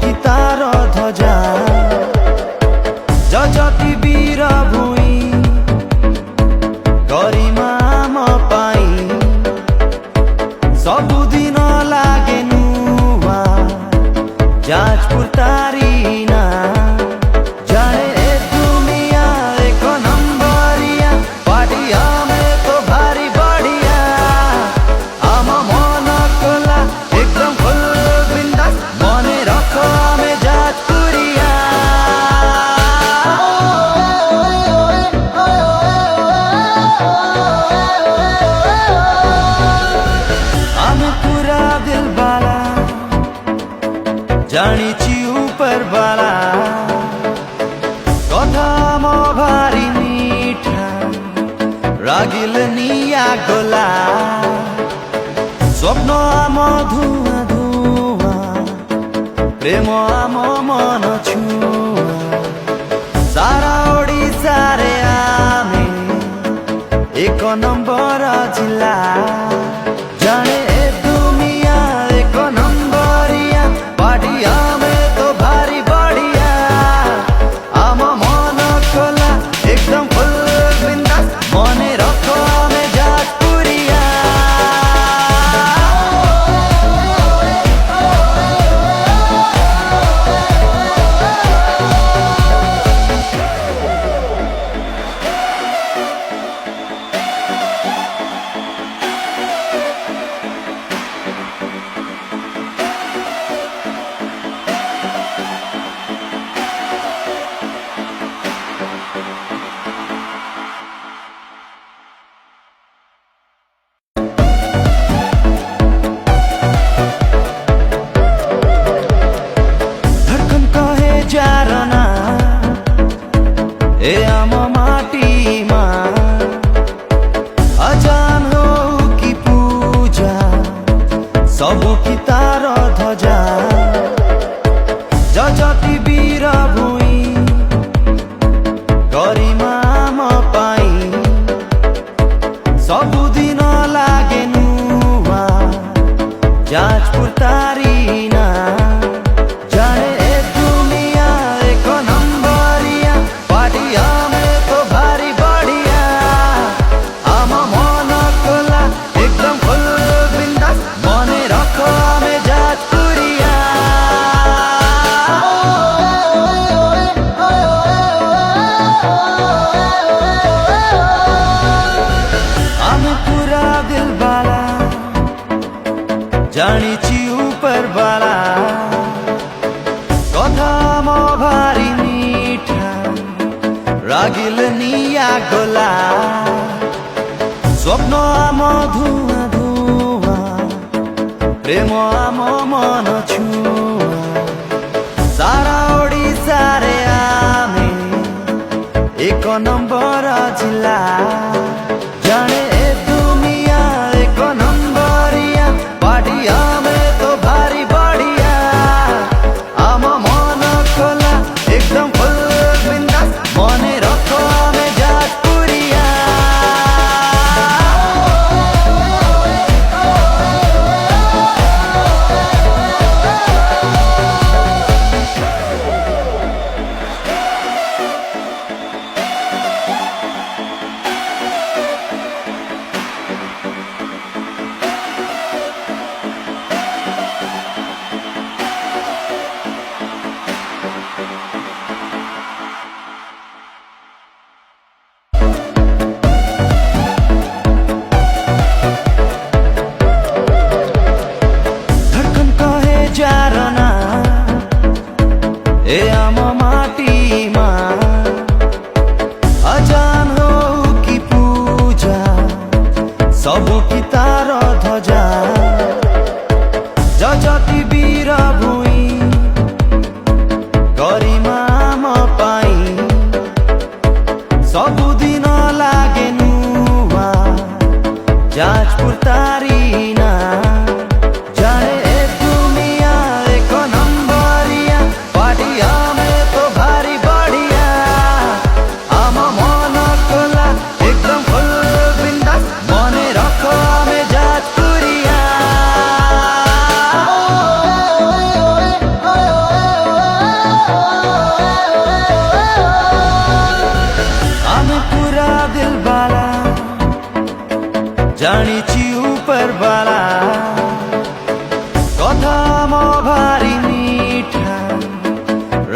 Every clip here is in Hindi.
কি তার ধ্বজা যজতি বীর ভূଇଁ गरिमा म पाई सबुदिन लागे नुआ जाजपुर तारी ना जाने ए दुनिया एक नंबरिया पाटिया में तो भारी बढ़िया आमा मन कोला एकदम फुल बिंदास मने रखो हमें जाजपुरिया पूरा दिल बाला जानिची ऊपर बाला कथा म भारी मीठा रागिल निया गोला स्वप्न आम धुआ धुआ प्रेम आम मन छुआ सारा ओडिशा रे आमे एक नंबर जिला जाने ए दुनिया एक नंबरिया पाटिया में तो भारी बढ़िया आम मन खोला एकदम फुल बिंदास मने रखो हमें जाजपुरिया जारना ए आम माटीमा अजान हो कि पूजा सबु कि तार ध्वजा जजति वीर भूଇଁ गरिमा म पाई सबुदिन लागे नुआ जाजपुर तारी ना जाने जानिची ऊपर बाला कथा म भारी मीठा रागिल निया गोला स्वप्न आम धुआ धुआ प्रेम आम मन छुआ सारा ओडिशा रे आमे एक नंबर जिला जाने ए दुनिया एक नंबरिया पाटिया में तो भारी बढ़िया आम मन खोला एकदम फुल बिंदास मने रखो हमें जाजपुरिया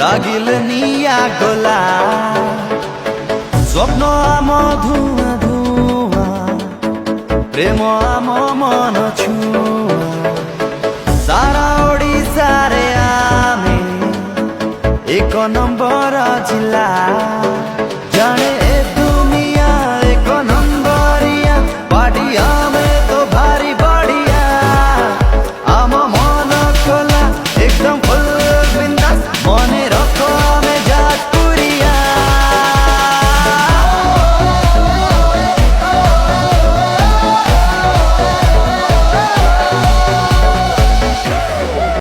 লাগিলে নিয়া গলা স্বপ্ন আম ধুয়া ধুয়া প্রেম আম মন ছুঁয়া